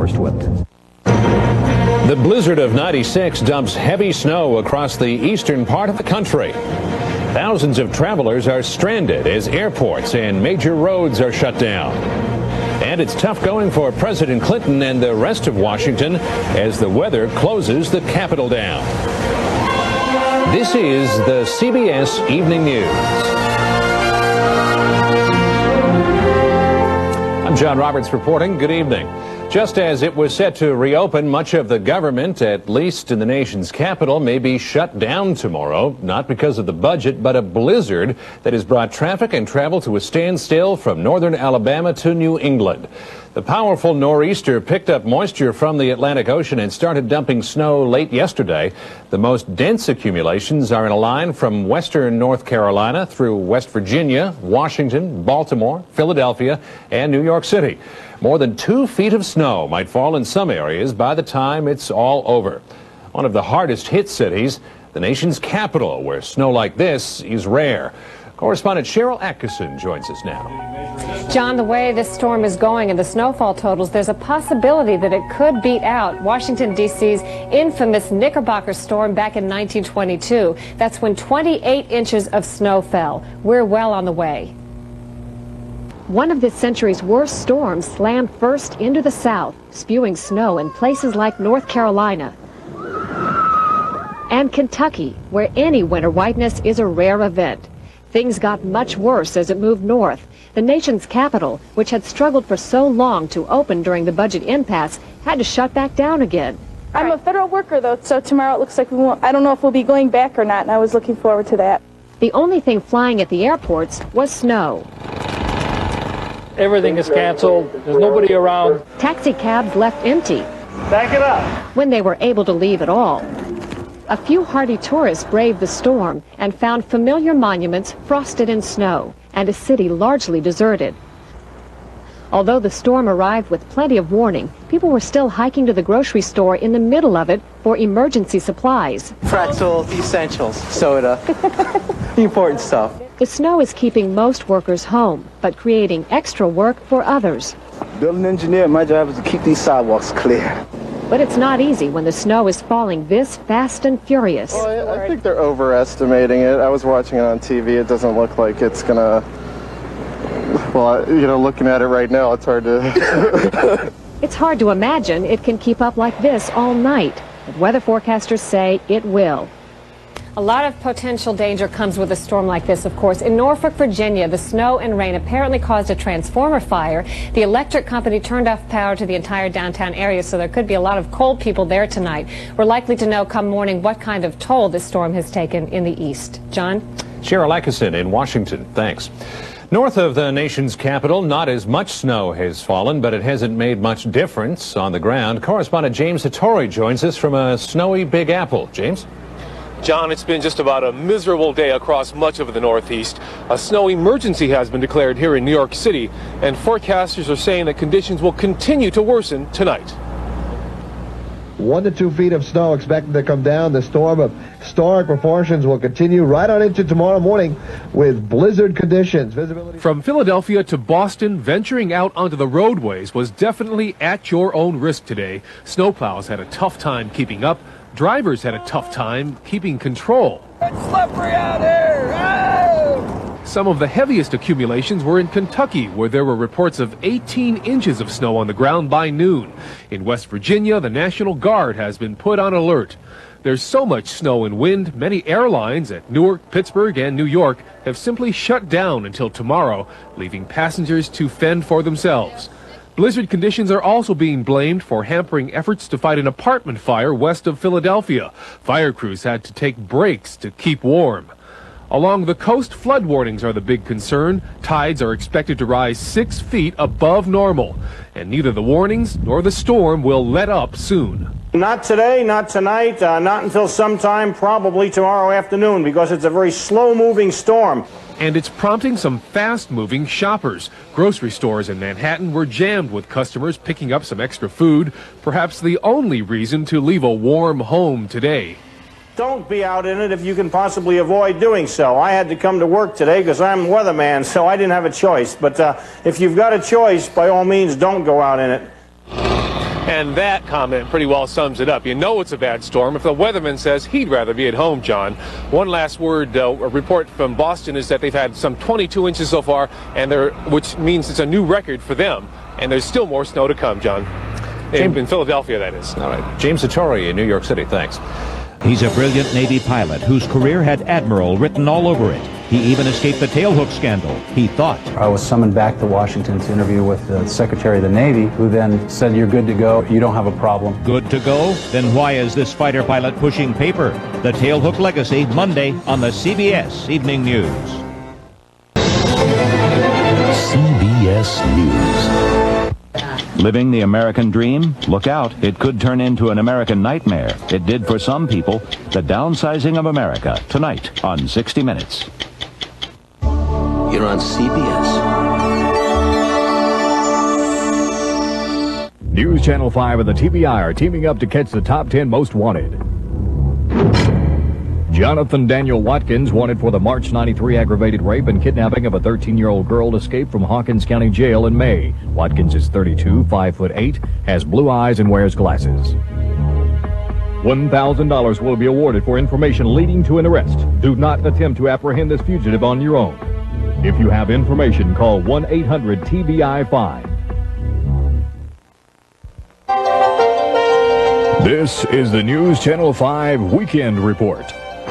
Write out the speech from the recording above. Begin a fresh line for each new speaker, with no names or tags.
first whip.
The blizzard of '96 dumps heavy snow across the eastern part of the country. Thousands of travelers are stranded as airports and major roads are shut down. And it's tough going for President Clinton and the rest of Washington as the weather closes the Capitol down. This is the CBS Evening News. I'm John Roberts reporting. Good evening. Just as it was set to reopen, much of the government, at least in the nation's capital, may be shut down tomorrow, not because of the budget, but a blizzard that has brought traffic and travel to a standstill from northern Alabama to New England. The powerful nor'easter picked up moisture from the Atlantic Ocean and started dumping snow late yesterday. The most dense accumulations are in a line from western North Carolina through West Virginia, Washington, Baltimore, Philadelphia, and New York City. More than 2 feet of snow might fall in some areas by the time it's all over. One of the hardest hit cities, the nation's capital, where snow like this is rare. Correspondent Cheryl Atkinson joins us now.
John, the way this storm is going and the snowfall totals, there's a possibility that it could beat out Washington, D.C.'s infamous Knickerbocker storm back in 1922. That's when 28 inches of snow fell. We're well on the way. One of this century's worst storms slammed first into the south, spewing snow in places like North Carolina and Kentucky, where any winter whiteness is a rare event. Things got much worse as it moved north. The nation's capital, which had struggled for so long to open during the budget impasse, had to shut back down again.
I'm a federal worker, though, so tomorrow it looks like we won't. I don't know if we'll be going back or not, and I was looking forward to that.
The only thing flying at the airports was snow.
Everything is canceled. There's nobody around.
Taxi cabs left empty.
Back it up.
When they were able to leave at all. A few hardy tourists braved the storm and found familiar monuments frosted in snow and a city largely deserted. Although the storm arrived with plenty of warning, people were still hiking to the grocery store in the middle of it for emergency supplies.
Pretzels, essentials, soda, important stuff.
The snow is keeping most workers home, but creating extra work for others.
Building engineer, my job is to keep these sidewalks clear.
But it's not easy when the snow is falling this fast and furious.
Well, I think they're overestimating it. I was watching it on TV. It doesn't look like it's gonna... Well, you know, looking at it right now, it's hard to...
It's hard to imagine it can keep up like this all night, but weather forecasters say it will. A lot of potential danger comes with a storm like this, of course. In Norfolk, Virginia, the snow and rain apparently caused a transformer fire. The electric company turned off power to the entire downtown area, so there could be a lot of cold people there tonight. We're likely to know come morning what kind of toll this storm has taken in the east. John?
Cheryl Atkinson in Washington. Thanks. North of the nation's capital, not as much snow has fallen, but it hasn't made much difference on the ground. Correspondent James Hattori joins us from a snowy Big Apple. James?
John, it's been just about a miserable day across much of the Northeast. A snow emergency has been declared here in New York City, and forecasters are saying that conditions will continue to worsen tonight.
1 to 2 feet of snow expected to come down. The storm of historic proportions will continue right on into tomorrow morning with blizzard conditions. Visibility
from Philadelphia to Boston, venturing out onto the roadways was definitely at your own risk today. Snowplows had a tough time keeping up. Drivers had a tough time keeping control.
It's slippery out here! Oh!
Some of the heaviest accumulations were in Kentucky, where there were reports of 18 inches of snow on the ground by noon. In West Virginia, the National Guard has been put on alert. There's so much snow and wind, many airlines at Newark, Pittsburgh, and New York have simply shut down until tomorrow, leaving passengers to fend for themselves. Blizzard conditions are also being blamed for hampering efforts to fight an apartment fire west of Philadelphia. Fire crews had to take breaks to keep warm. Along the coast, flood warnings are the big concern. Tides are expected to rise 6 feet above normal. And neither the warnings nor the storm will let up soon.
Not today, not tonight, not until sometime probably tomorrow afternoon, because it's a very slow-moving storm.
And it's prompting some fast-moving shoppers. Grocery stores in Manhattan were jammed with customers picking up some extra food, perhaps the only reason to leave a warm home today.
Don't be out in it if you can possibly avoid doing so. I had to come to work today because I'm a weatherman, so I didn't have a choice. But if you've got a choice, by all means, don't go out in it.
And that comment pretty well sums it up. You know it's a bad storm if the weatherman says he'd rather be at home, John. One last word, a report from Boston is that they've had some 22 inches so far, which means it's a new record for them. And there's still more snow to come, John. In Philadelphia, that is.
All right. James Sartori in New York City. Thanks.
He's a brilliant Navy pilot whose career had Admiral written all over it. He even escaped the tailhook scandal, he thought.
I was summoned back to Washington to interview with the Secretary of the Navy, who then said, "You're good to go. You don't have a problem."
Good to go? Then why is this fighter pilot pushing paper? The tailhook legacy, Monday on the CBS Evening News.
CBS News. Living the American dream? Look out. It could turn into an American nightmare. It did for some people. The downsizing of America, tonight on 60 Minutes.
You're on CBS.
News Channel 5 and the TBI are teaming up to catch the top 10 most wanted. Jonathan Daniel Watkins, wanted for the March 93 aggravated rape and kidnapping of a 13-year-old girl, escaped from Hawkins County Jail in May. Watkins is 32, 5'8", has blue eyes and wears glasses. $1,000 will be awarded for information leading to an arrest. Do not attempt to apprehend this fugitive on your own. If you have information, call 1-800-TBI-5. This is the News Channel 5 Weekend Report.